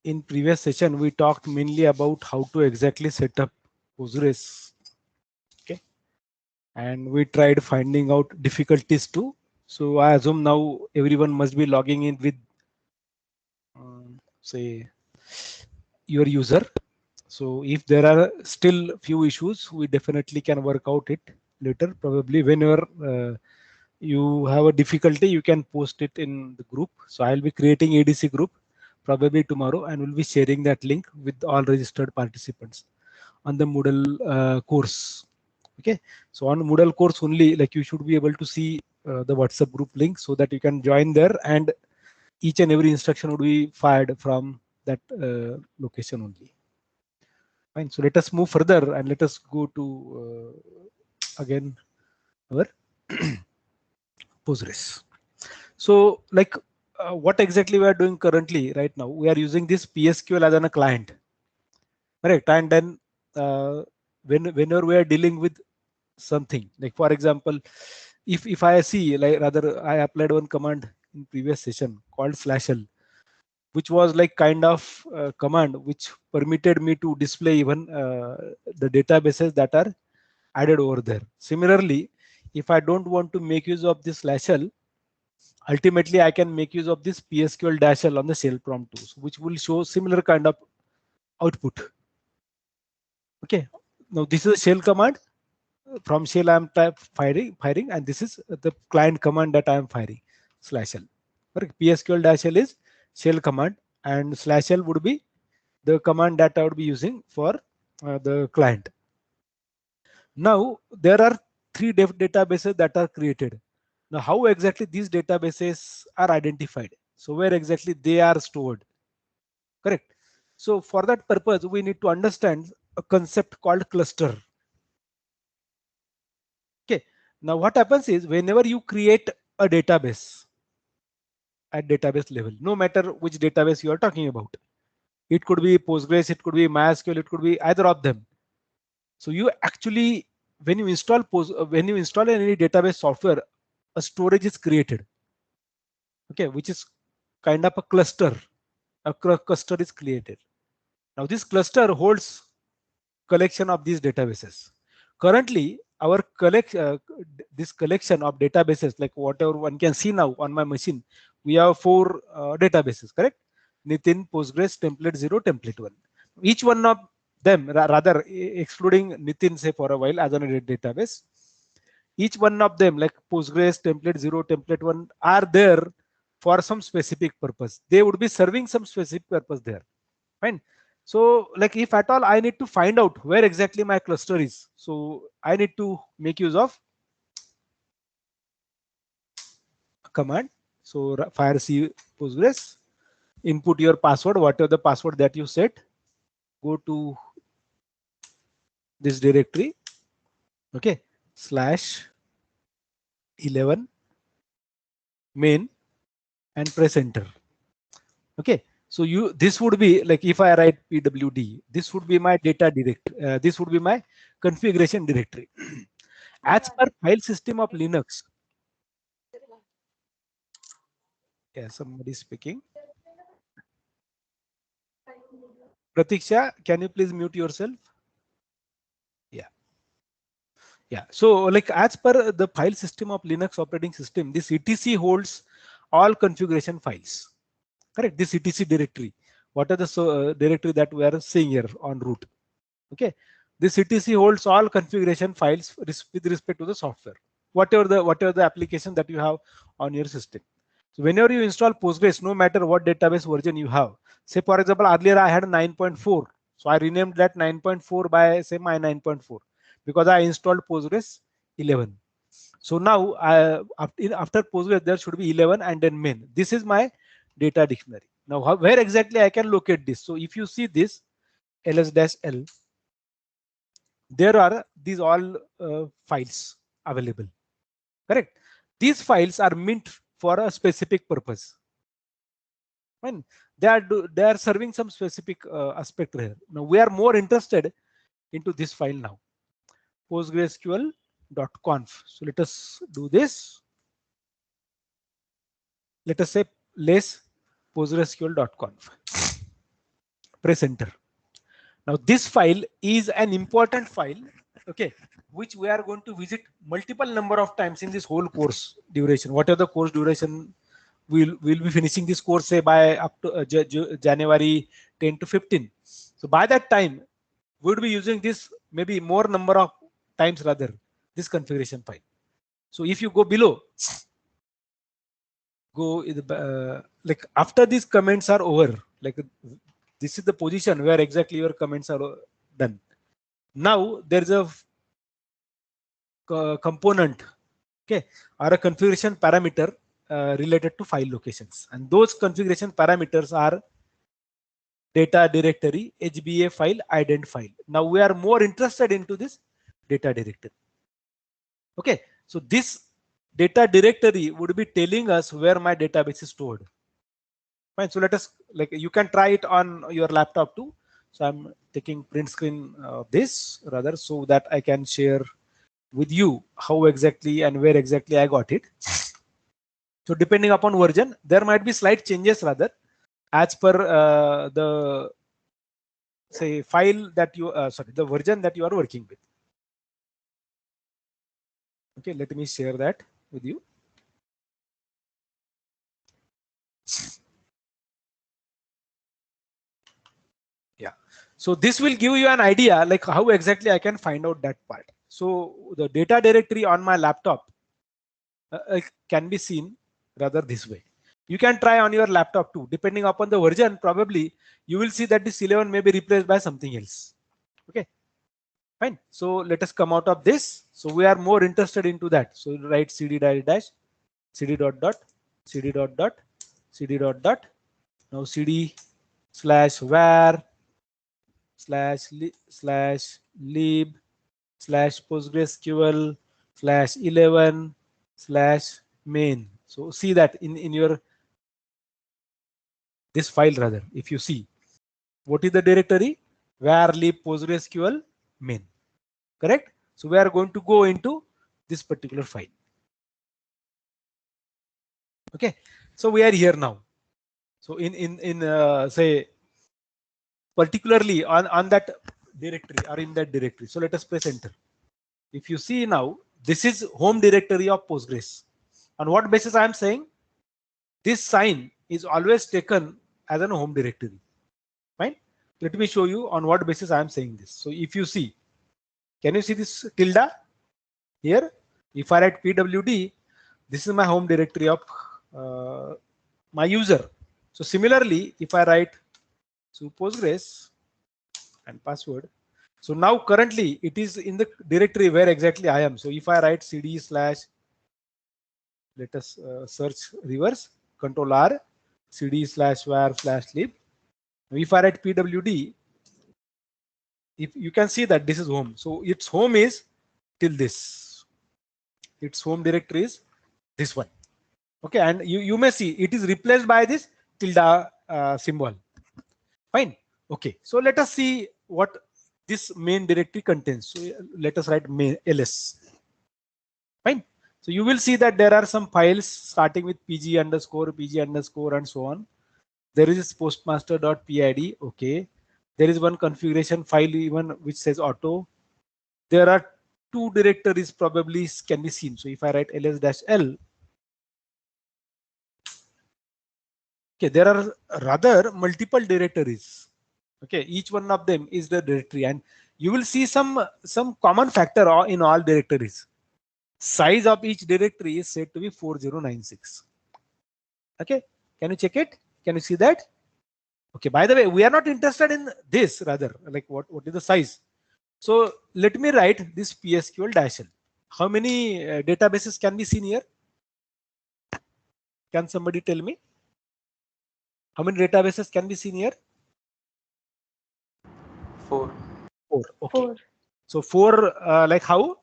in previous session, we talked mainly about how to exactly set up Postgres. Okay, and we tried finding out difficulties too. So I assume now everyone must be logging in with say your user. So if there are still few issues, we definitely can work out it later. Probably whenever you have a difficulty, you can post it in the group. So I'll be creating ADC group probably tomorrow and will be sharing that link with all registered participants on the Moodle course. Okay, so on Moodle course only, like you should be able to see the WhatsApp group link so that you can join there, and each and every instruction would be fired from that location only. Fine. So let us move further and let us go to again our Postgres. So like what exactly we are doing currently right now, we are using this PSQL as a client, correct? And then whenever we are dealing with something, like for example, if I see, like rather I applied one command in previous session called /l, which was like kind of command which permitted me to display even the databases that are added over there. Similarly, if I don't want to make use of this /l, ultimately I can make use of this PSQL-L on the shell prompt too, which will show similar kind of output. Okay, now this is a shell command. From shell I am firing, and this is the client command that I am firing /l. Correct. PSQL-L is shell command, and /l would be the command that I would be using for the client. Now there are three databases that are created. Now how exactly these databases are identified? So where exactly they are stored? Correct. So for that purpose, we need to understand a concept called cluster. Okay. Now what happens is whenever you create a database at database level, no matter which database you are talking about, it could be Postgres, it could be MySQL, it could be either of them. So you actually, when you install when you install any database software, a storage is created. Okay, which is kind of a cluster. A cluster is created. Now this cluster holds collection of these databases. Currently, our this collection of databases, like whatever one can see now on my machine, we have four databases, correct? Nitin, Postgres, template 0, template 1. Each one of them, rather excluding Nitin, say for a while as a database, each one of them, like Postgres, template 0, template 1, are there for some specific purpose. They would be serving some specific purpose there. Fine. So like if at all I need to find out where exactly my cluster is, so I need to make use of a command. So fire C Postgres, input your password, whatever the password that you set, go to this directory, okay, /11 main, and press enter. Okay, so this would be like if I write pwd, this would be my data this would be my configuration directory. As per file system of Linux. Yeah, somebody speaking. Pratiksha, can you please mute yourself? Yeah. Yeah. So like as per the file system of Linux operating system, this etc holds all configuration files. Correct. This etc directory. What are the directory that we are seeing here on root? Okay. This etc holds all configuration files with respect to the software. Whatever the application that you have on your system. So whenever you install Postgres, no matter what database version you have, say for example, earlier I had 9.4. So I renamed that 9.4 by say my 9.4 because I installed Postgres 11. So now after Postgres, there should be 11 and then main. This is my data dictionary. Now where exactly I can locate this? So if you see this ls-l, there are these all files available. Correct. These files are meant for a specific purpose. When they are serving some specific aspect here. Now we are more interested into this file now, postgresql.conf. So let us do this. Let us say less postgresql.conf. press enter. Now this file is an important file, okay, which we are going to visit multiple number of times in this whole course duration. Whatever the course duration, we'll be finishing this course say by up to January 10 to 15. So by that time, we'll be using this maybe more number of times rather this configuration file. So if you go below, go like after these comments are over, like this is the position where exactly your comments are done. Now there is a component, okay, or a configuration parameter related to file locations, and those configuration parameters are data directory, HBA file, ident file. Now we are more interested into this data directory. Okay, so this data directory would be telling us where my database is stored. Fine, so let us, like, you can try it on your laptop too. So I'm taking print screen of this rather so that I can share with you how exactly and where exactly I got it. So depending upon version, there might be slight changes rather as per the say file that you sorry, the version that you are working with. Okay, let me share that with you. Yeah, so this will give you an idea like how exactly I can find out that part. So the data directory on my laptop can be seen rather this way. You can try on your laptop too. Depending upon the version, probably you will see that this 11 may be replaced by something else. Okay, fine. So let us come out of this. So we are more interested into that. So write cd dash cd dot dot cd dot dot cd dot dot. Now cd slash var slash lib slash PostgreSQL slash 11 slash main. So see that in your this file rather, if you see what is the directory, var lib PostgreSQL main, correct? So we are going to go into this particular file. Okay, so we are here now. So in say particularly on that directory or in that directory. So let us press enter. If you see now, this is home directory of Postgres. On what basis I am saying? This sign is always taken as an home directory. Fine. Let me show you on what basis I am saying this. So if you see, can you see this tilde here? If I write pwd, this is my home directory of my user. So similarly, if I write Postgres and password, so now currently it is in the directory where exactly I am. So if I write cd slash, let us search reverse, control R, cd slash var slash lib. If I write pwd, if you can see that this is home. So its home is till this. Its home directory is this one. Okay, and you may see it is replaced by this tilde symbol. Fine. Okay, so let us see what this main directory contains. So let us write main ls. Fine. So you will see that there are some files starting with pg underscore and so on. There is postmaster.pid. Okay. There is one configuration file even which says auto. There are two directories probably can be seen. So if I write ls-l, okay, there are rather multiple directories. Okay, each one of them is the directory, and you will see some common factor in all directories. Size of each directory is said to be 4096. Okay, can you check it? Can you see that? Okay, by the way, we are not interested in this, rather like what is the size. So let me write this PSQL-L. How many databases can be seen here? Can somebody tell me? How many databases can be seen here? 4. 4. Okay. 4. So 4, like how?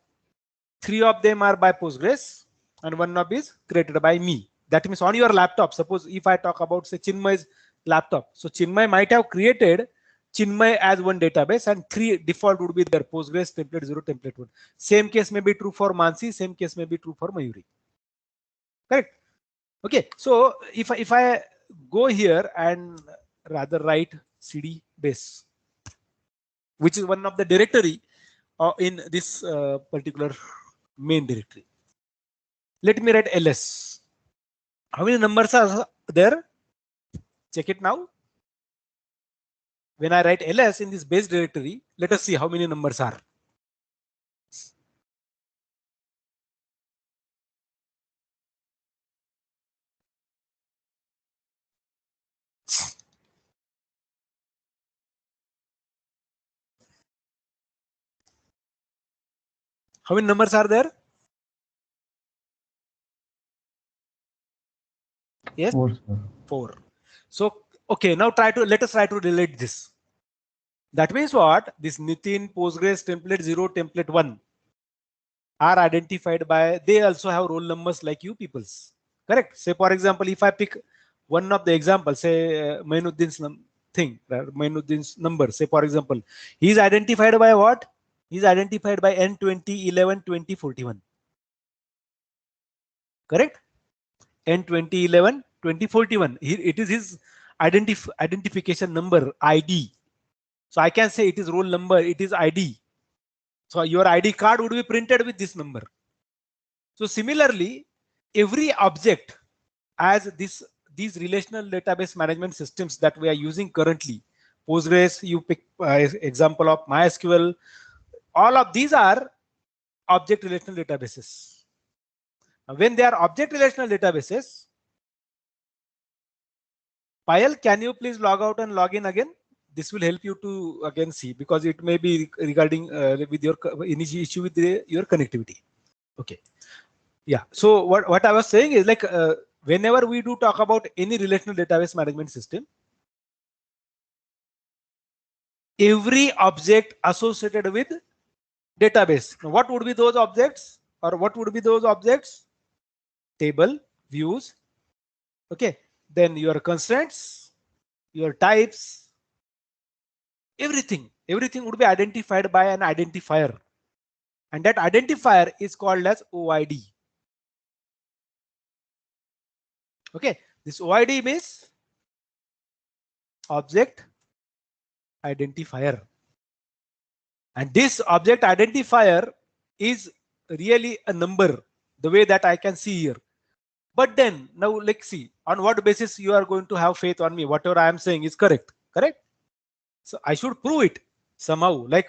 3 of them are by Postgres and one of is created by me. That means on your laptop, suppose if I talk about say Chinmay's laptop. So Chinmay might have created Chinmay as one database and 3 default would be there: Postgres, template 0, template 1. Same case may be true for Mansi, same case may be true for Mayuri. Correct? Okay, so if I go here and rather write cd base, which is one of the directory in this particular main directory. Let me write ls. How many numbers are there? Check it now. When I write ls in this base directory, let us see how many numbers are. How many numbers are there? Yes, 4, sir. 4. So okay, now let us try to relate this. That means what? This Nitin, Postgres, template 0, template 1 are identified by, they also have roll numbers like you people's. Correct? Say for example, if I pick one of the examples, say Mainuddin's thing, Mainuddin's number, say for example, he is identified by what? He is identified by N20, 11, 20, 41. Correct? N20, 11, 20, 41. It is his identification number, ID. So I can say it is roll number, it is ID. So your ID card would be printed with this number. So similarly, every object as these relational database management systems that we are using currently, Postgres, you pick example of MySQL, all of these are object relational databases. Now, when they are object relational databases, Payal, can you please log out and log in again? This will help you to again see, because it may be regarding with your issue with your connectivity. Okay. Yeah. So what I was saying is like whenever we do talk about any relational database management system, every object associated with database. Now, what would be those objects, or what would be those objects? Table, views. Okay. Then your constraints, your types, everything would be identified by an identifier, and that identifier is called as OID. Okay, this OID means object identifier, and this object identifier is really a number, the way that I can see here. But then now let's see on what basis you are going to have faith on me. Whatever I am saying is correct. So I should prove it somehow. Like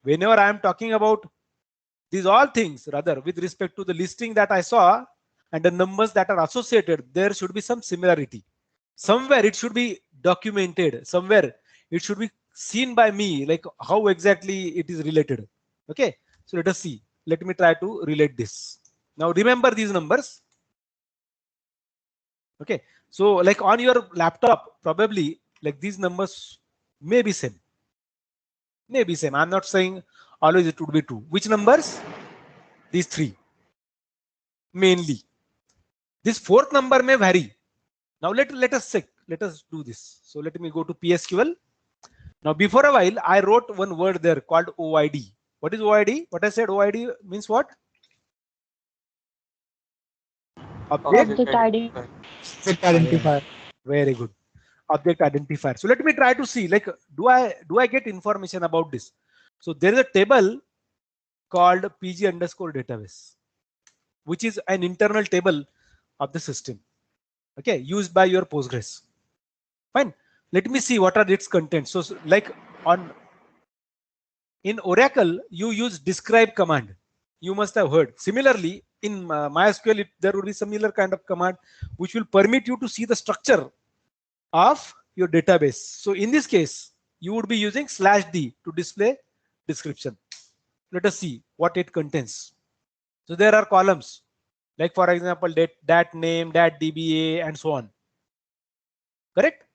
whenever I am talking about these all things, rather with respect to the listing that I saw and the numbers that are associated, there should be some similarity. Somewhere it should be documented. Somewhere it should be seen by me, like how exactly it is related. Okay, so let us see. Let me try to relate this. Now remember these numbers. Okay, so like on your laptop, probably like these numbers may be same. I'm not saying always it would be true. Which numbers? These three mainly. This fourth number may vary. Now let us check. Let us do this. So let me go to PSQL. Now before a while I wrote one word there called OID. What is OID? What I said OID means what? Object identifier. Very good. Object identifier. So let me try to see, like, do I get information about this? So there is a table called PG underscore database, which is an internal table of the system. Okay, used by your Postgres. Fine. Let me see what are its contents. So like in Oracle, you use describe command. You must have heard. Similarly, in MySQL, there would be similar kind of command which will permit you to see the structure of your database. So in this case, you would be using /d to display description. Let us see what it contains. So there are columns, like for example, dat name, dat DBA, and so on. Correct?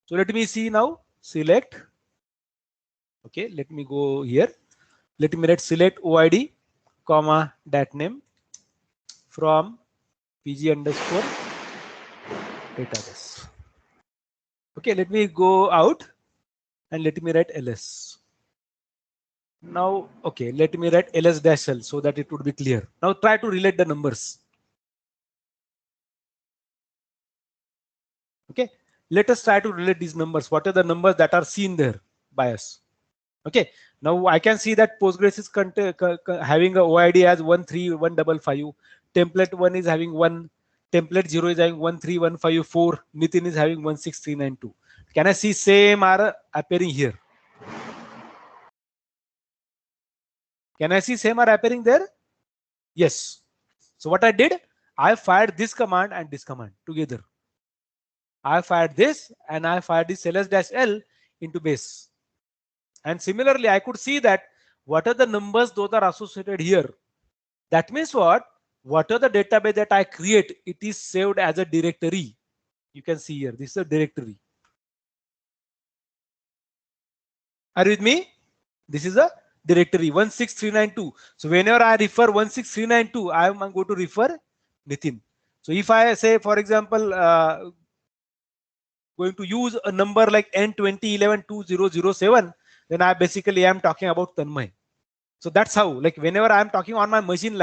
So let me see now. Select. Okay, let me go here. Let me write select OID, comma, dat name from PG underscore database. Okay, let me go out and let me write ls. Now, okay, let me write ls-l so that it would be clear. Now try to relate the numbers. Okay, let us try to relate these numbers. What are the numbers that are seen there? by us. Okay, now I can see that Postgres is having a OID as 13155. Template 1 is having 1. Template 0 is having 13154. Nitin is having 16392. Can I see same are appearing here? Can I see same are appearing there? Yes. So what I did, I fired this command and this command together. I fired this and I fired this ls-l into base. And similarly, I could see that what are the numbers those are associated here. That means what? What are the database that I create? It is saved as a directory. You can see here, this is a directory. Are you with me? This is a directory 16392. So whenever I refer 16392, I am going to refer Nitin. So if I say, for example, going to use a number like N20112007, then I basically am talking about Tanmay. So that's how, like whenever I'm talking on my machine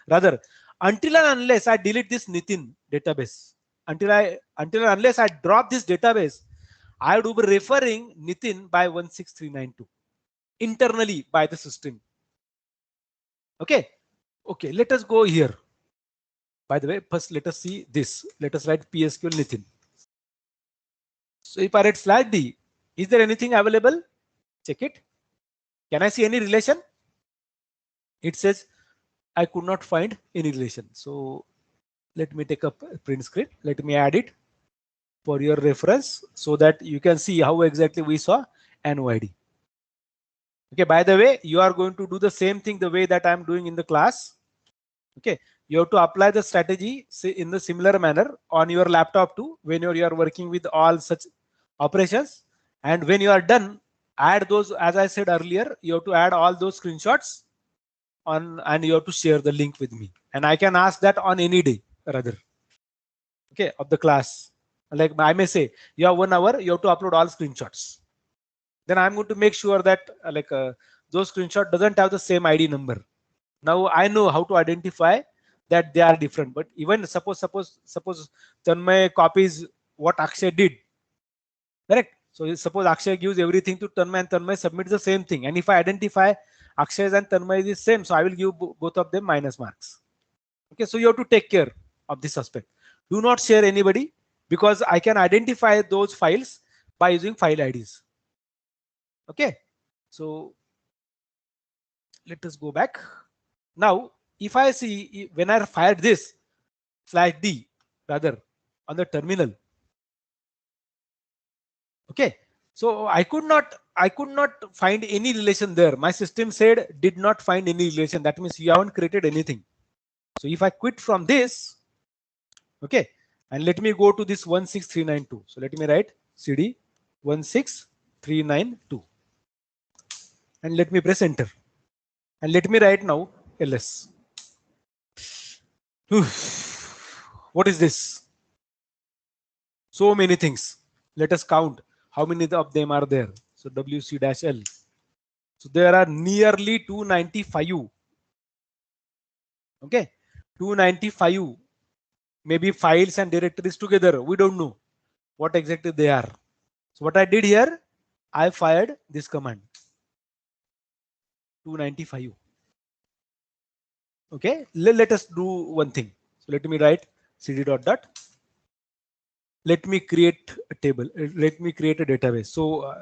rather, until and unless I delete this Nitin database, until and unless I drop this database, I would be referring Nitin by 16392 internally by the system. Okay. Okay. Let us go here. By the way, first let us see this. Let us write PSQL Nitin. So if I write flat D, is there anything available? Check it. Can I see any relation? It says I could not find any relation. So let me take a print screen. Let me add it for your reference so that you can see how exactly we saw NOID. Okay, by the way, you are going to do the same thing the way that I'm doing in the class. Okay, you have to apply the strategy in the similar manner on your laptop too when you are working with all such operations. And when you are done, add those, as I said earlier, you have to add all those screenshots on and you have to share the link with me. And I can ask that on any day rather. Okay, of the class. Like I may say, you have 1 hour, you have to upload all screenshots. Then I'm going to make sure that those screenshots doesn't have the same ID number. Now I know how to identify that they are different. But even suppose Tanmay copies what Akshay did, correct? So suppose Akshay gives everything to Tanmay and Tanmay submits the same thing. And if I identify Akshay and Tanmay is same, so I will give both of them minus marks. Okay, so you have to take care of this aspect. Do not share anybody because I can identify those files by using file IDs. Okay, so let us go back. Now, if I see when I fired this /d rather on the terminal, okay, so I could not find any relation there. My system said did not find any relation. That means you haven't created anything. So if I quit from this, okay, and let me go to this 16392. So let me write cd 16392 and let me press enter and let me write now ls. What is this? So many things. Let us count how many of them are there. So wc-l. So there are nearly 295. Okay, 295 maybe files and directories together. We don't know what exactly they are. So what I did here, I fired this command 295. Okay, let us do one thing. So let me write cd dot dot. Let me create a table. Let me create a database. So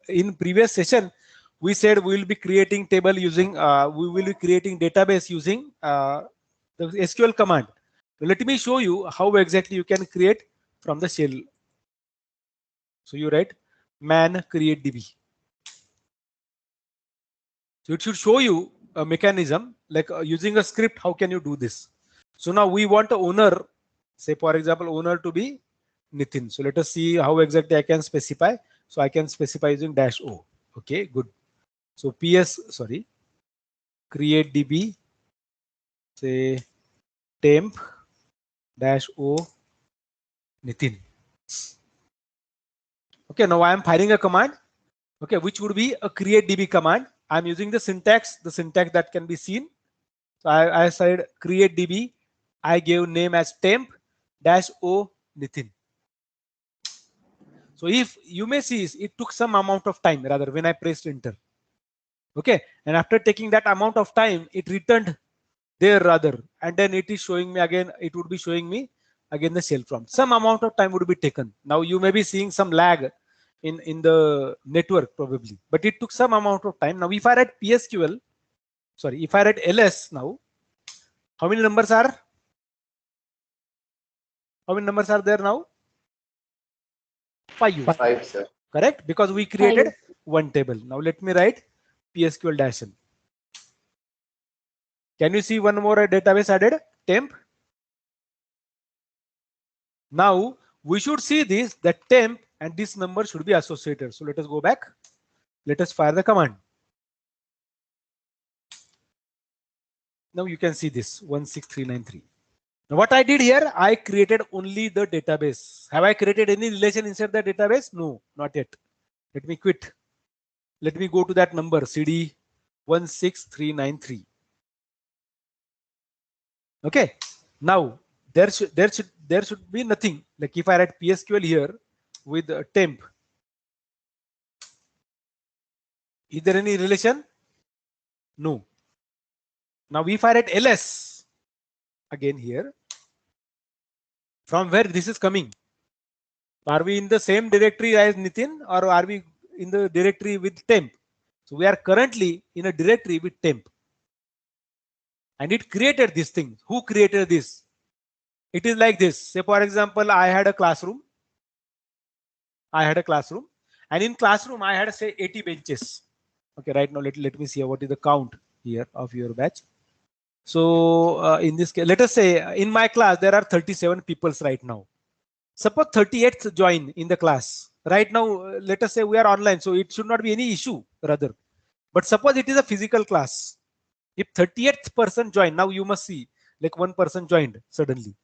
in previous session, we said we will be creating table using, we will be creating database using the SQL command. Let me show you how exactly you can create from the shell. So you write man create db. So it should show you a mechanism like using a script. How can you do this? So now we want a owner, say for example, owner to be Nitin. So let us see how exactly I can specify. So I can specify using -o. Okay, good. So create db, say temp -o Nitin. Okay, now I am firing a command. Okay, which would be a create db command. I'm using the syntax that can be seen. So I said create db. I gave name as temp -o Nitin. So if you may see, it took some amount of time rather when I pressed enter. Okay, and after taking that amount of time, it returned there rather, and then it is showing me again. It would be showing me again the shell prompt. Some amount of time would be taken. Now you may be seeing some lag in the network probably, but it took some amount of time. Now if I write PSQL, sorry, if I write ls now, how many numbers are? How many numbers are there now? 5. 5, sir. Correct, because we created 5. one table. Now let me write PSQL dash n. Can you see one more database added? Temp. Now we should see this, that temp and this number should be associated. So let us go back. Let us fire the command. Now you can see this 16393. Now what I did here, I created only the database. Have I created any relation inside the database? No, not yet. Let me quit. Let me go to that number CD 16393. Okay. Now there should be nothing. Like if I write PSQL here with temp, is there any relation? No. Now if I write ls again here, from where this is coming? Are we in the same directory as Nitin, or are we in the directory with temp? So we are currently in a directory with temp. And it created this thing. Who created this? It is like this. Say for example, I had a classroom. And in classroom I had say 80 benches. Okay, right now let me see what is the count here of your batch. So in this case, let us say in my class there are 37 people right now. Suppose 38th join in the class. Right now, let us say we are online, so it should not be any issue rather. But suppose it is a physical class. If 38th person join, now you must see like one person joined suddenly.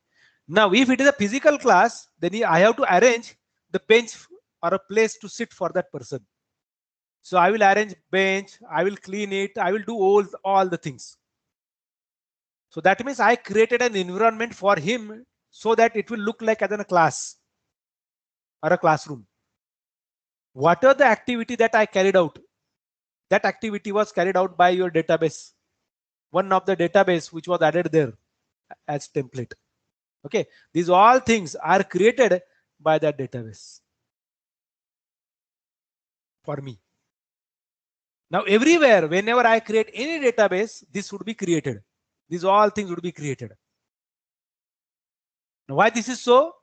Now if it is a physical class, then I have to arrange the bench or a place to sit for that person. So I will arrange bench, I will clean it, I will do all the things. So that means I created an environment for him so that it will look like as in a class or a classroom. What are the activity that I carried out? That activity was carried out by your database. One of the database which was added there as template. Okay, these all things are created by that database for me. Now everywhere, whenever I create any database, this would be created. These all things would be created. Now why this is so?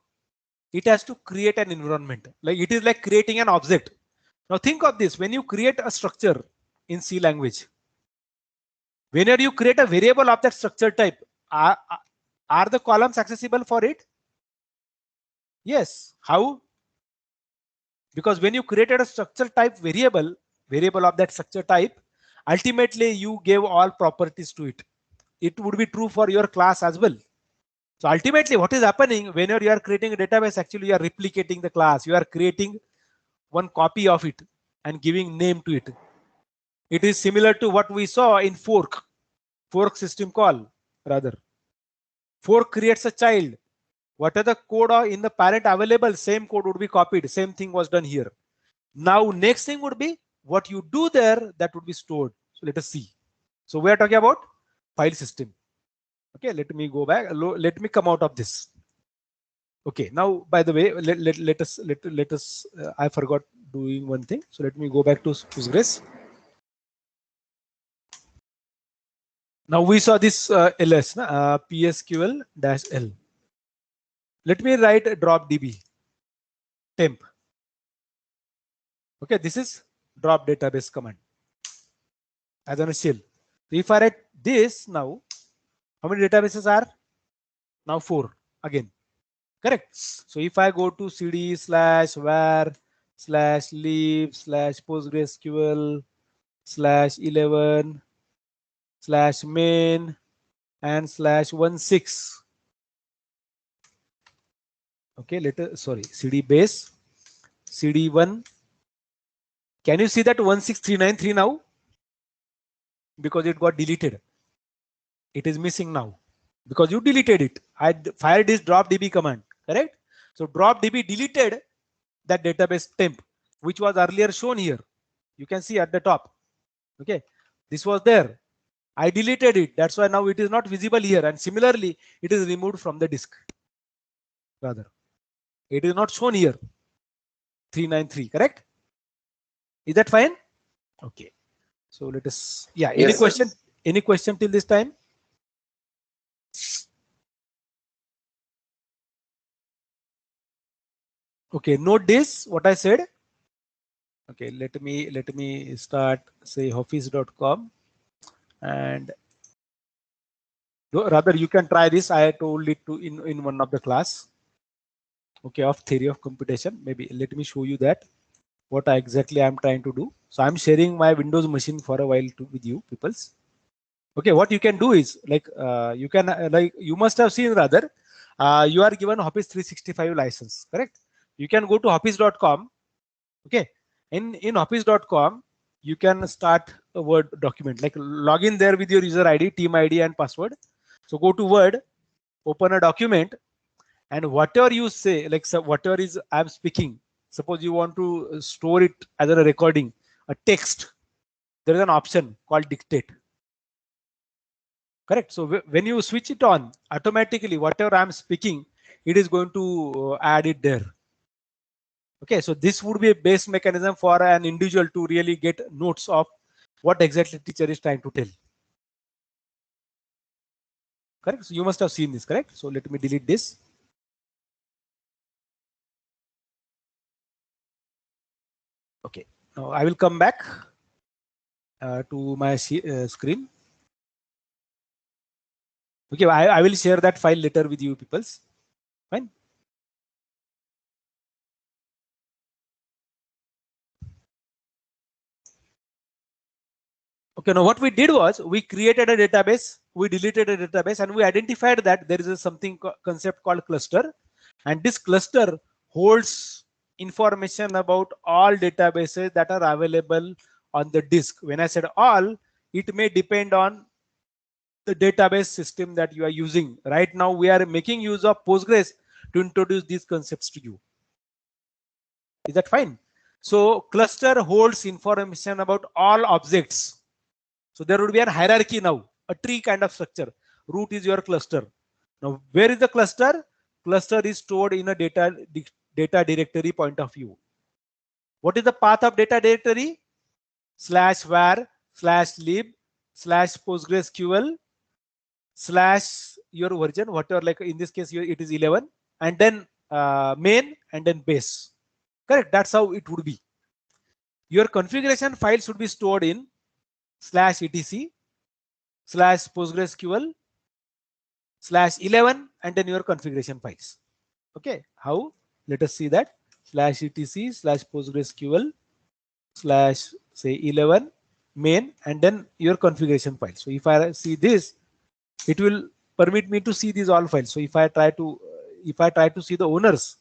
It has to create an environment. Like it is like creating an object. Now think of this, when you create a structure in C language, whenever you create a variable of that structure type, are the columns accessible for it? Yes. How? Because when you created a structure type variable of that structure type, ultimately you gave all properties to it. It would be true for your class as well. So ultimately what is happening whenever you are creating a database, actually you are replicating the class. You are creating one copy of it and giving name to it. It is similar to what we saw in fork system call rather. Fork creates a child. What are the code in the parent available? Same code would be copied. Same thing was done here. Now next thing would be what you do there, that would be stored. So let us see. So we are talking about file system. Okay, let me go back. Let me come out of this. Okay, now by the way, let us. I forgot doing one thing. So let me go back to Postgres. Now we saw this ls, PSQL-L. Let me write a drop DB temp. Okay, this is drop database command as on a shell. If I write this now, how many databases are? Now 4 again. Correct. So if I go to cd/var/lib/postgresql/11/main and /16. Okay, sorry, cd base cd1. Can you see that 16393 now? Because it got deleted. It is missing now because you deleted it. I fired this drop db command, correct? So drop db deleted that database temp, which was earlier shown here. You can see at the top. Okay, this was there. I deleted it. That's why now it is not visible here. And similarly, it is removed from the disk. Rather, it is not shown here. 393, correct? Is that fine? Okay. So let us. Yeah. Any question? Sir. Any question till this time? Okay. Note this. What I said. Okay. Let me start. Say office.com, and rather you can try this. I told it to in one of the class. Okay, of theory of computation. Maybe let me show you that what exactly I'm trying to do. So I'm sharing my Windows machine for a while with you peoples. Okay, what you can do is like you can like you must have seen rather you are given Office 365 license, correct? You can go to office.com. Okay, in office.com you can start a Word document, like log in there with your user ID, team ID and password. So go to Word, open a document, and whatever you say, like so whatever is I'm speaking, suppose you want to store it as a recording, a text, there is an option called dictate. Correct. So when you switch it on, automatically whatever I'm speaking, it is going to add it there. Okay, so this would be a base mechanism for an individual to really get notes of what exactly teacher is trying to tell. Correct. So you must have seen this, correct? So let me delete this. Okay, now I will come back to my screen. Okay, I will share that file later with you peoples. Fine. Okay, now what we did was we created a database, we deleted a database, and we identified that there is a something concept called cluster, and this cluster holds information about all databases that are available on the disk. When I said all, it may depend on the database system that you are using. Right now, we are making use of Postgres to introduce these concepts to you. Is that fine? So cluster holds information about all objects. So there would be a hierarchy now, a tree kind of structure. Root is your cluster. Now, where is the cluster? Cluster is stored in a data directory point of view. What is the path of data directory? /var/lib /PostgreSQL / your version, whatever, like in this case, it is 11, and then main and then base. Correct. That's how it would be. Your configuration file should be stored in /etc /PostgreSQL /11 and then your configuration files. Okay, how? Let us see that. /etc /PostgreSQL / 11 main and then your configuration file. So if I see this, it will permit me to see these all files. So if I try to see the owners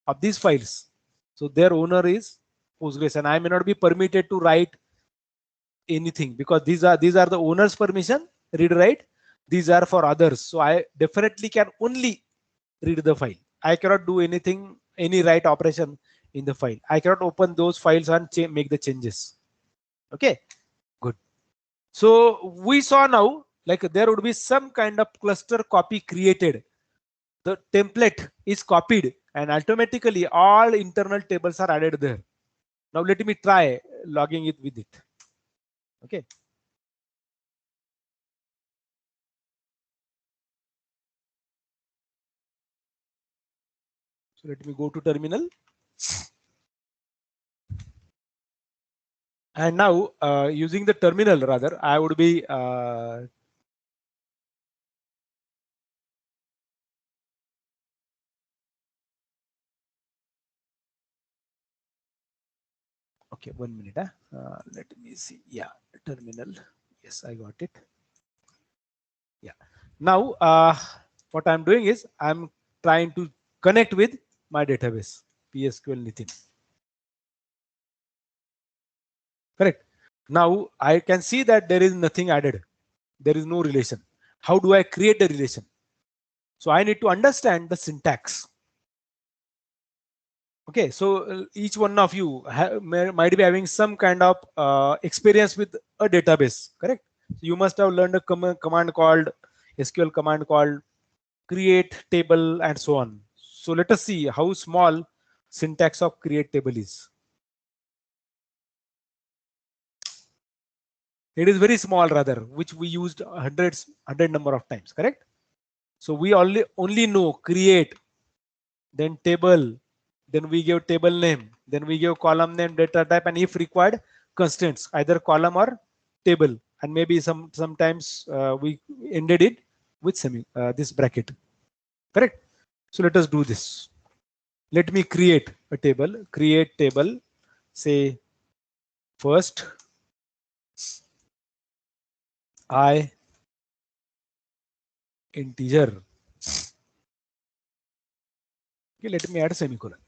of these files, so their owner is Postgres, and I may not be permitted to write anything because these are the owner's permission, read write. These are for others. So I definitely can only read the file. I cannot do anything, any write operation in the file. I cannot open those files and make the changes. Okay, good. So we saw now, like there would be some kind of cluster copy created. The template is copied and automatically all internal tables are added there. Now let me try logging it with it. Okay. So let me go to terminal. And now using the terminal, rather, I would be okay, 1 minute. Let me see. Yeah, terminal. Yes, I got it. Yeah. Now what I'm doing is I'm trying to connect with my database, PSQL Nitin. Correct. Now I can see that there is nothing added. There is no relation. How do I create the relation? So I need to understand the syntax. Okay, so each one of you might be having some kind of experience with a database, correct? So you must have learned a command called SQL command called create table and so on. So let us see how small syntax of create table is. It is very small rather, which we used hundred number of times, correct? So we only know create, then table, then we give table name, then we give column name, data type, and if required, constraints, either column or table, and maybe sometimes we ended it with this bracket, correct? So let us do this. Let me create a table. Create table. Say first I integer. Okay, let me add semicolon.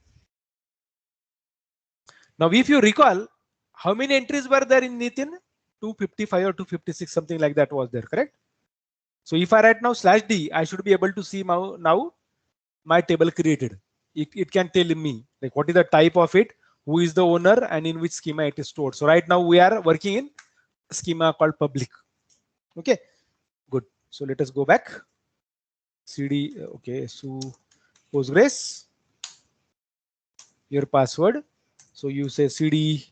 Now, if you recall, how many entries were there in Nitin? 255 or 256, something like that was there, correct? So if I write now /d, I should be able to see now my table created. It can tell me like what is the type of it, who is the owner, and in which schema it is stored. So right now we are working in schema called public. Okay, good. So let us go back. CD, okay, so Postgres, your password. So you say CD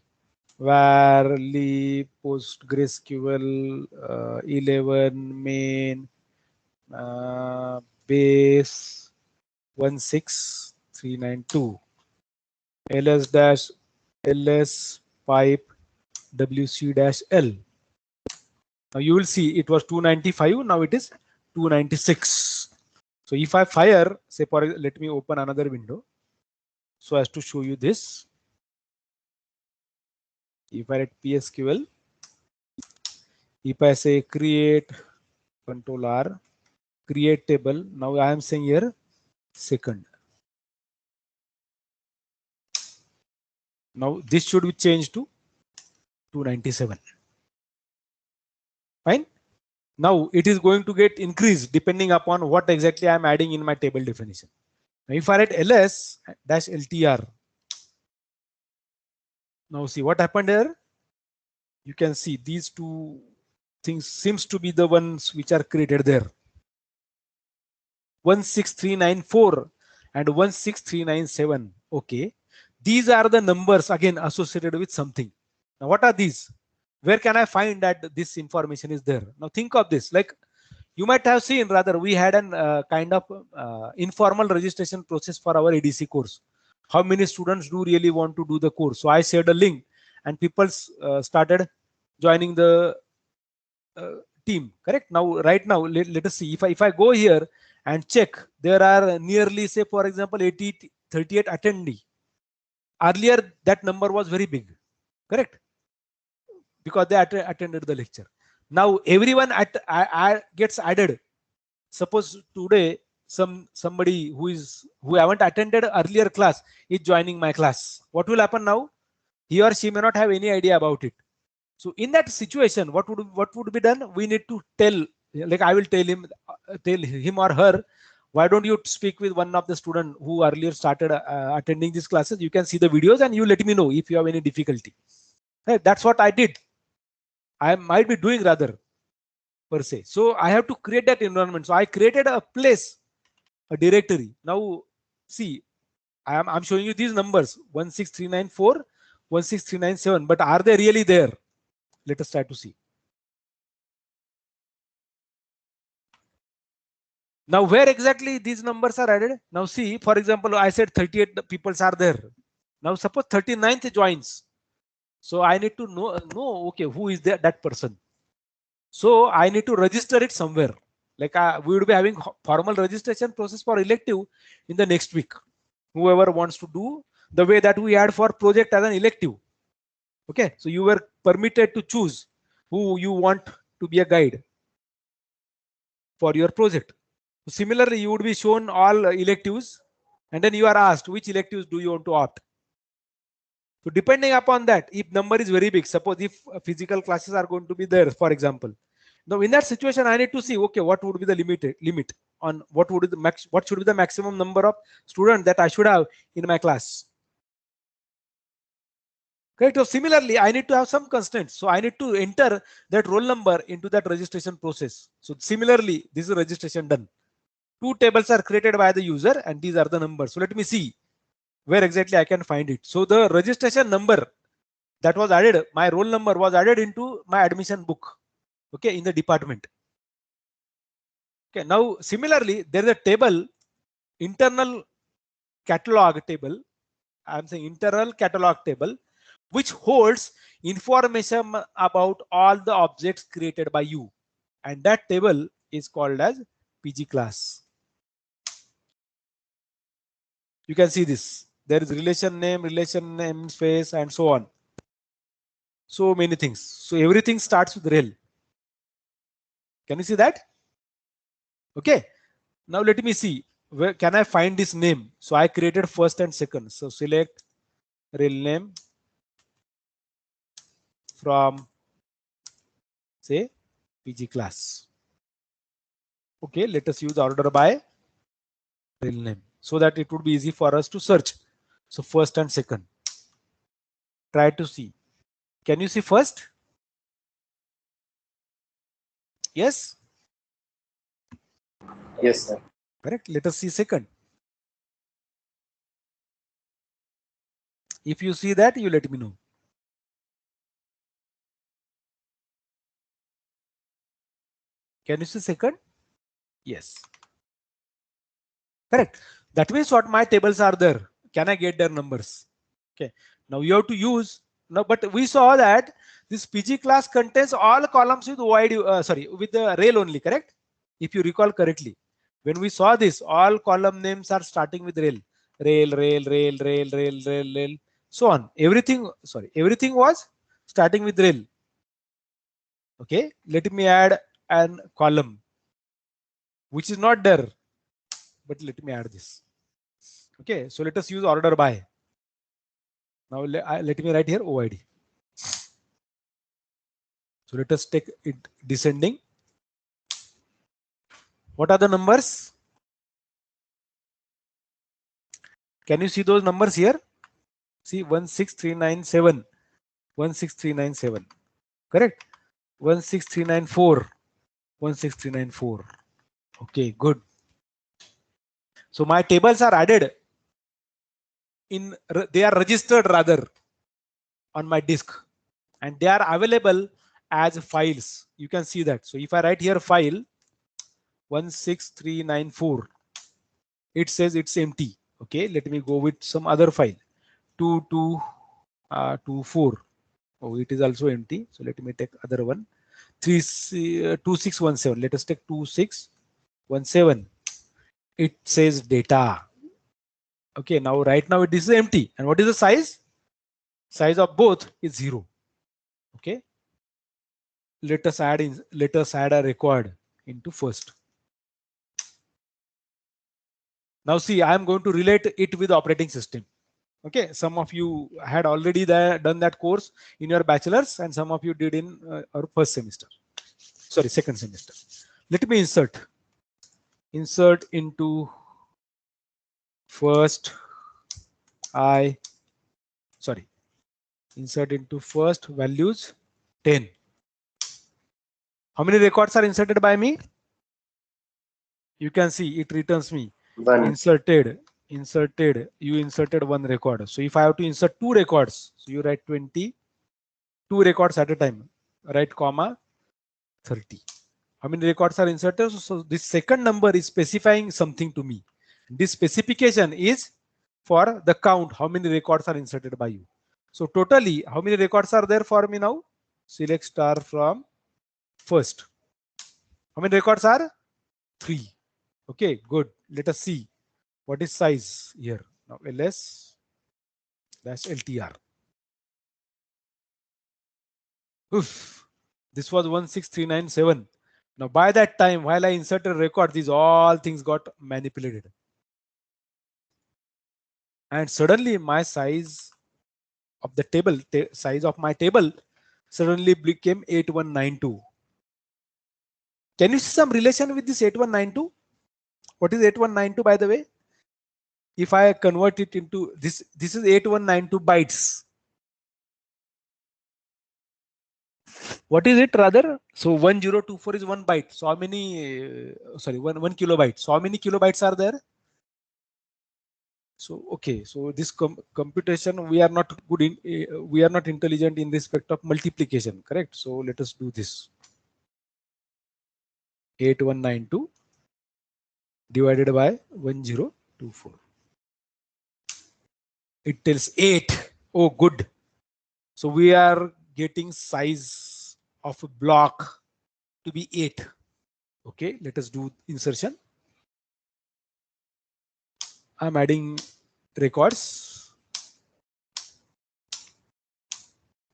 varly PostgreSQL 11 main base 16392 ls pipe wc-l. Now you will see it was 295. Now it is 296. So if I fire, say let me open another window so as to show you this. If I write PSQL, if I say create Control R, create table. Now I am saying here second. Now this should be changed to 297. Fine. Now it is going to get increased depending upon what exactly I am adding in my table definition. Now if I write ls-ltr, now see what happened here. You can see these two things seems to be the ones which are created there. 16394 and 16397. Okay, these are the numbers again associated with something. Now what are these? Where can I find that this information is there? Now think of this, like you might have seen rather we had an kind of informal registration process for our ADC course. How many students do really want to do the course? So I shared a link and people started joining the team, correct? Now right now let us see if I go here and check, there are nearly, say for example, 38 attendee. Earlier that number was very big, correct? Because they attended the lecture. Now everyone gets added. Suppose today somebody who haven't attended earlier class is joining my class. What will happen now? He or she may not have any idea about it. So in that situation, what would be done? We need to tell, like I will tell him or her, why don't you speak with one of the student who earlier started attending these classes? You can see the videos and you let me know if you have any difficulty. Hey, that's what I did. I might be doing rather per se. So I have to create that environment. So I created a place, a directory. Now see, I'm showing you these numbers 16394, 16397, but are they really there? Let us try to see. Now where exactly these numbers are added? Now see, for example, I said 38 people are there. Now suppose 39th joins. So I need to know, okay, who is that person? So I need to register it somewhere. Like we would be having formal registration process for elective in the next week. Whoever wants to do the way that we had for project as an elective. Okay, so you were permitted to choose who you want to be a guide for your project. Similarly, you would be shown all electives and then you are asked which electives do you want to opt. So depending upon that, if number is very big, suppose if physical classes are going to be there, for example, now in that situation, I need to see, okay, what would be the limit on what would be the what should be the maximum number of students that I should have in my class. Correct. So similarly, I need to have some constraints. So I need to enter that roll number into that registration process. So similarly, this is registration done. Two tables are created by the user and these are the numbers. So let me see where exactly I can find it. So the registration number that was added, my roll number was added into my admission book. Okay, in the department. Okay, now similarly, there is a table, internal catalog table. I'm saying internal catalog table, which holds information about all the objects created by you. And that table is called as PG class. You can see this. There is relation name space, and so on. So many things. So everything starts with rel. Can you see that? Okay. Now let me see. Where can I find this name? So I created first and second. So select rel name from, say, PG class. Okay, let us use order by rel name so that it would be easy for us to search. So first and second. Try to see. Can you see first? Yes. Yes, sir. Correct. Let us see second. If you see that, you let me know. Can you see second? Yes. Correct. That means what my tables are there. Can I get their numbers? Okay. Now you have to use now, but we saw that this PG class contains all columns with OID, with the rel only, correct? If you recall correctly, when we saw this, all column names are starting with rel, rel, so on. Everything was starting with rel. Okay, let me add an column which is not there, but let me add this. Okay, so let us use order by. Now let me write here OID. So let us take it descending. What are the numbers? Can you see those numbers here? See 16397, 16397, correct? 16394, 16394. Okay, good. So my tables are added they are registered rather on my disk, and they are available as files. You can see that. So if I write here file 16394, it says it's empty. Okay, let me go with some other file 2224. Oh, it is also empty. So let me take other one 2617. Let us take 2617. It says data. Okay, now right now this is empty. And what is the size? Size of both is 0. Okay. Let us add a record into first. Now see, I am going to relate it with operating system. Okay, some of you had already done that course in your bachelor's, and some of you did in our first semester. Sorry, second semester. Let me insert into first insert into first values 10. How many records are inserted by me? You can see it returns me One. inserted. You inserted one record. So if I have to insert two records, so you write 20, two records at a time, write comma 30. How many records are inserted? So this second number is specifying something to me. This specification is for the count, how many records are inserted by you. So totally, how many records are there for me now? Select star from first. How many records are? 3. Okay, good. Let us see what is size here. Now ls dash ltr. Oof, this was 16397. Now by that time, while I inserted record, these all things got manipulated. And suddenly my size of the table, size of my table suddenly became 8192. Can you see some relation with this 8192? What is 8192 by the way? If I convert it into this is 8192 bytes. What is it rather? So 1024 is 1 byte. So how many, sorry, one kilobyte. So how many kilobytes are there? So, okay. So this computation, we are not good in, we are not intelligent in respect of multiplication, correct? So let us do this. 8192 divided by 1024. It tells 8. Oh, good. So we are getting size of a block to be 8. Okay, let us do insertion. I'm adding records.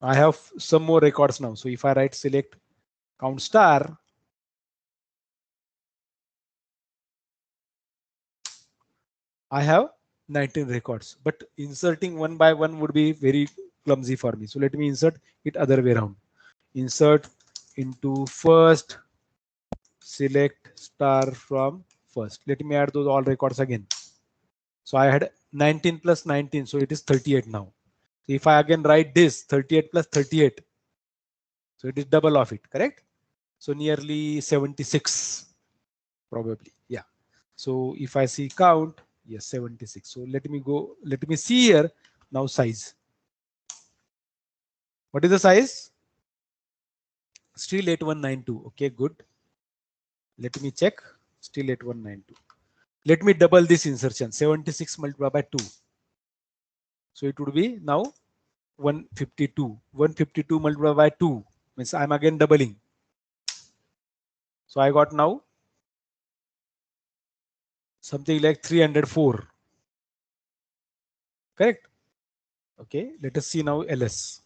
I have some more records now. So if I write select count star, I have 19 records, but inserting one by one would be very clumsy for me. So let me insert it other way around. Insert into first, select star from first. Let me add those all records again. So I had 19 plus 19, so it is 38 now. So if I again write this 38 plus 38, so it is double of it, correct? So nearly 76, probably. Yeah. So if I see count, yes, 76. So let me go, let me see here now size. What is the size? Still 8192. Okay, good. Let me check. Still 8192. Let me double this insertion. 76 multiplied by 2. So it would be now 152. 152 multiplied by 2 means I'm again doubling. So I got now something like 304. Correct? Okay, let us see now ls.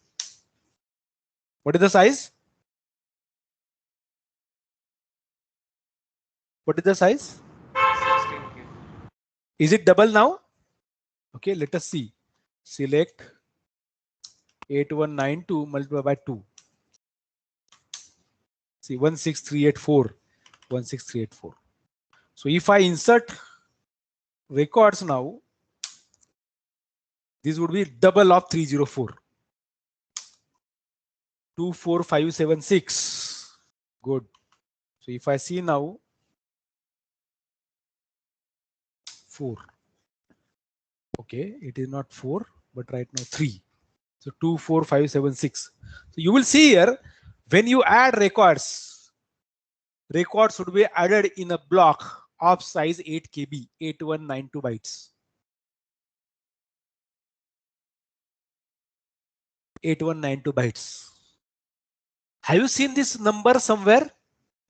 What is the size? What is the size? 16K. Is it double now? Okay, let us see. Select 8192 multiplied by 2. See 16384. 16384. So if I insert records now, this would be double of 304. 24576. Good. So if I see now 4. Okay, it is not 4, but right now 3. So 24576. So you will see here when you add records, records should be added in a block of size 8 KB, 8192 bytes. 8192 bytes. Have you seen this number somewhere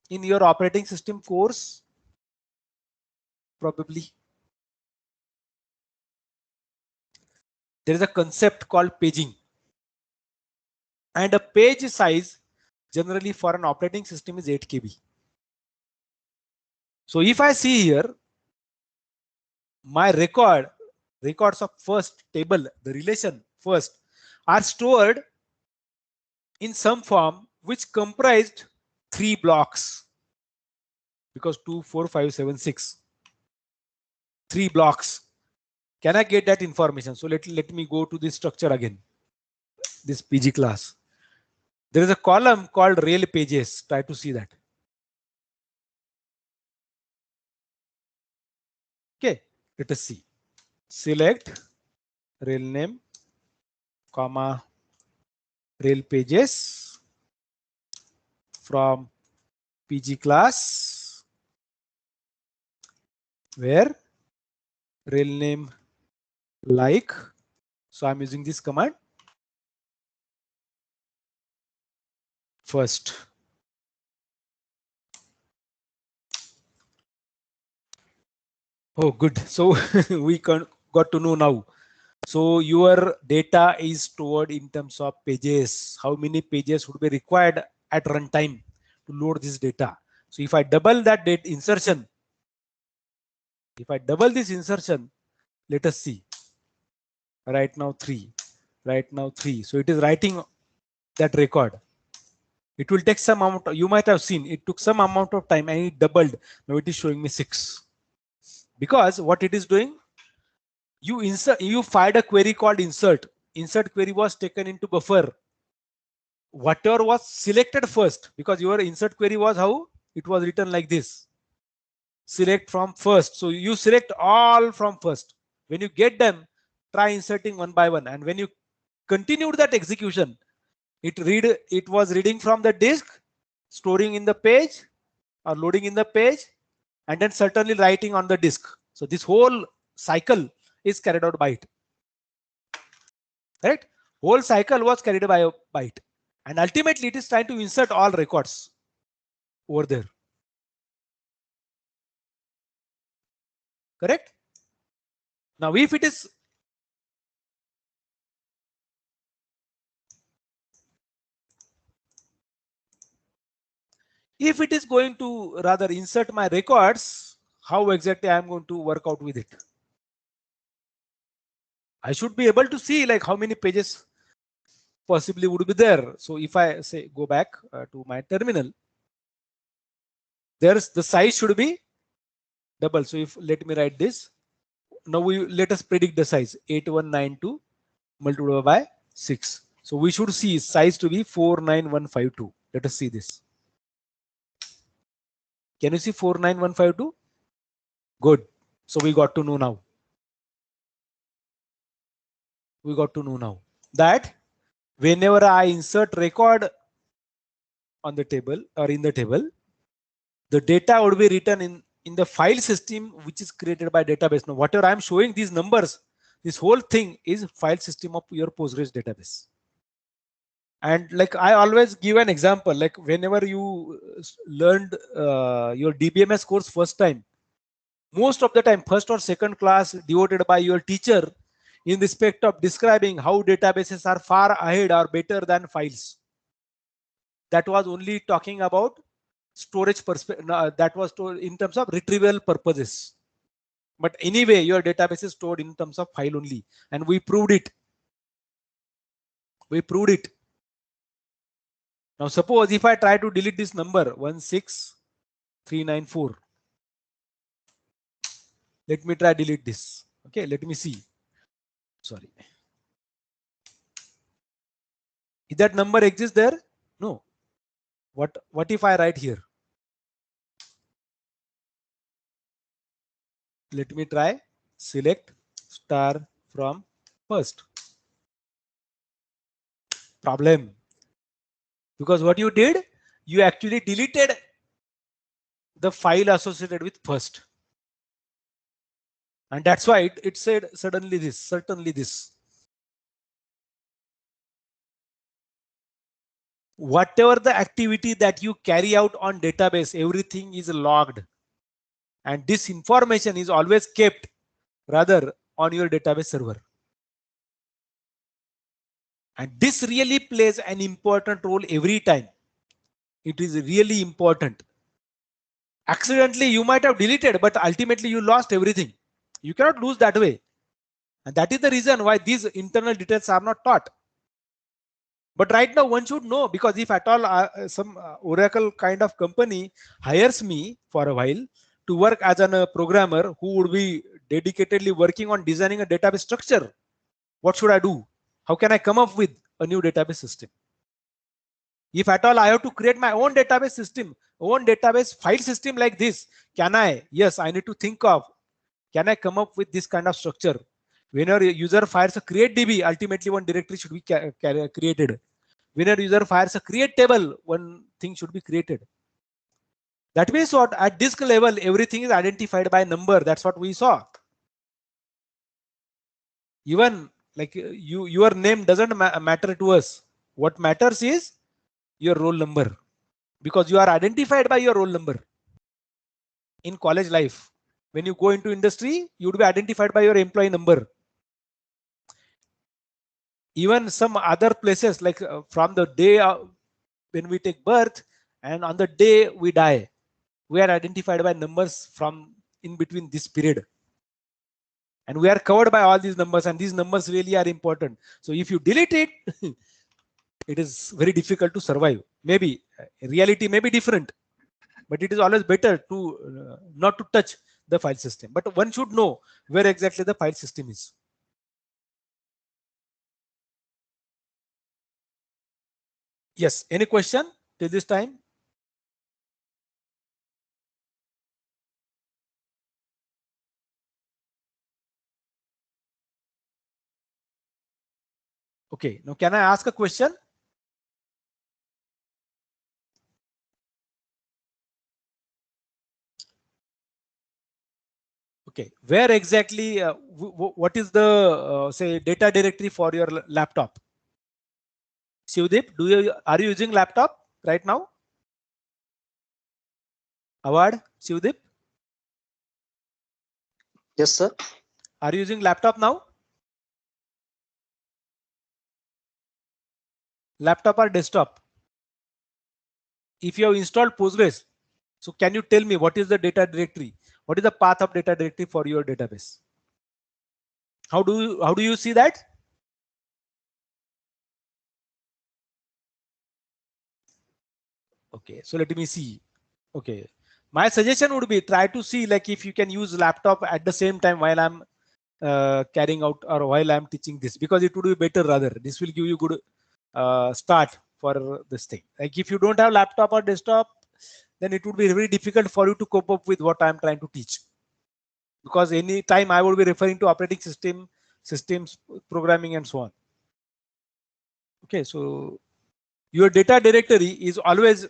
in your operating system course? Probably. There is a concept called paging. And a page size generally for an operating system is 8 KB. So if I see here, my records of first table, the relation first, are stored in some form which comprised 3 blocks, because 2, 4, 5, 7, 6, 3 blocks. Can I get that information? So let me go to this structure again, this PG class. There is a column called rel pages. Try to see that. Okay, let us see. Select rel name, comma, rel pages from PG class, where rel name like. So I'm using this command first. Oh, good. So we got to know now. So your data is stored in terms of pages. How many pages would be required at runtime to load this data? So if I double that date insertion, if I double this insertion, let us see. Right now 3, right now 3. So it is writing that record. It will take some amount. You might have seen it took some amount of time and it doubled. Now it is showing me 6. Because what it is doing, you fired a query called insert. Insert query was taken into buffer. whatever was selected first, because your insert query was how it was written like this: select from first. So you select all from first. When you get them, try inserting one by one. And when you continued that execution, it was reading from the disk, storing in the page or loading in the page, and then certainly writing on the disk. So this whole cycle is carried out by it. Correct? Whole cycle was carried by it. And ultimately it is trying to insert all records over there. Correct? Now if it is going to rather insert my records, how exactly I am going to work out with it? I should be able to see like how many pages possibly would be there. So if I say go back to my terminal, there's the size should be double. So if let me write this. Now let us predict the size 8192 multiplied by 6. So we should see size to be 49152. Let us see this. Can you see 49152? Good. So we got to know now. We got to know now that whenever I insert record on the table or in the table, the data would be written in the file system which is created by database. Now whatever I'm showing these numbers, this whole thing is file system of your Postgres database. And like I always give an example, like whenever you learned your DBMS course first time, most of the time first or second class devoted by your teacher in respect of describing how databases are far ahead or better than files. That was only talking about storage perspective, that was in terms of retrieval purposes. But anyway, your database is stored in terms of file only, and we proved it. We proved it. Now suppose if I try to delete this number 16394. Let me try delete this. Okay, let me see. Sorry. If that number exists there? No. What if I write here? Let me try select star from first. Problem. Because what you did, you actually deleted the file associated with first. And that's why it said certainly this. Whatever the activity that you carry out on database, everything is logged. And this information is always kept rather on your database server. And this really plays an important role every time. It is really important. Accidentally, you might have deleted, but ultimately you lost everything. You cannot lose that way. And that is the reason why these internal details are not taught. But right now one should know, because if at all some Oracle kind of company hires me for a while to work as a programmer who would be dedicatedly working on designing a database structure, what should I do? How can I come up with a new database system? If at all I have to create my own database system, own database file system like this, can I? Yes, I need to think of, can I come up with this kind of structure? Whenever a user fires a create DB, ultimately one directory should be created. Whenever user fires a create table, one thing should be created. That means what? At disk level, everything is identified by number. That's what we saw. Even like your name doesn't matter to us. What matters is your roll number, because you are identified by your roll number. In college life, when you go into industry, you would be identified by your employee number. Even some other places, like from the day when we take birth and on the day we die, we are identified by numbers from in between this period. And we are covered by all these numbers, and these numbers really are important. So if you delete it, it is very difficult to survive. Maybe reality may be different, but it is always better to not to touch the file system. But one should know where exactly the file system is. Yes. Any question till this time? Okay. Now, can I ask a question? Okay. Where exactly? What is the say data directory for your laptop? Shivdeep, are you using laptop right now? Awad, Shivdeep, Yes, sir. are you using laptop now? Laptop or desktop? If you have installed Postgres, so can you tell me what is the data directory? What is the path of data directory for your database? How do you see that? Okay, so let me see. Okay, my suggestion would be try to see like if you can use laptop at the same time while I'm carrying out or while I'm teaching this, because it would be better rather. This will give you good start for this thing. Like if you don't have laptop or desktop, then it would be very difficult for you to cope up with what I'm trying to teach. Because any time I will be referring to operating system, systems, programming, and so on. Okay, so your data directory is always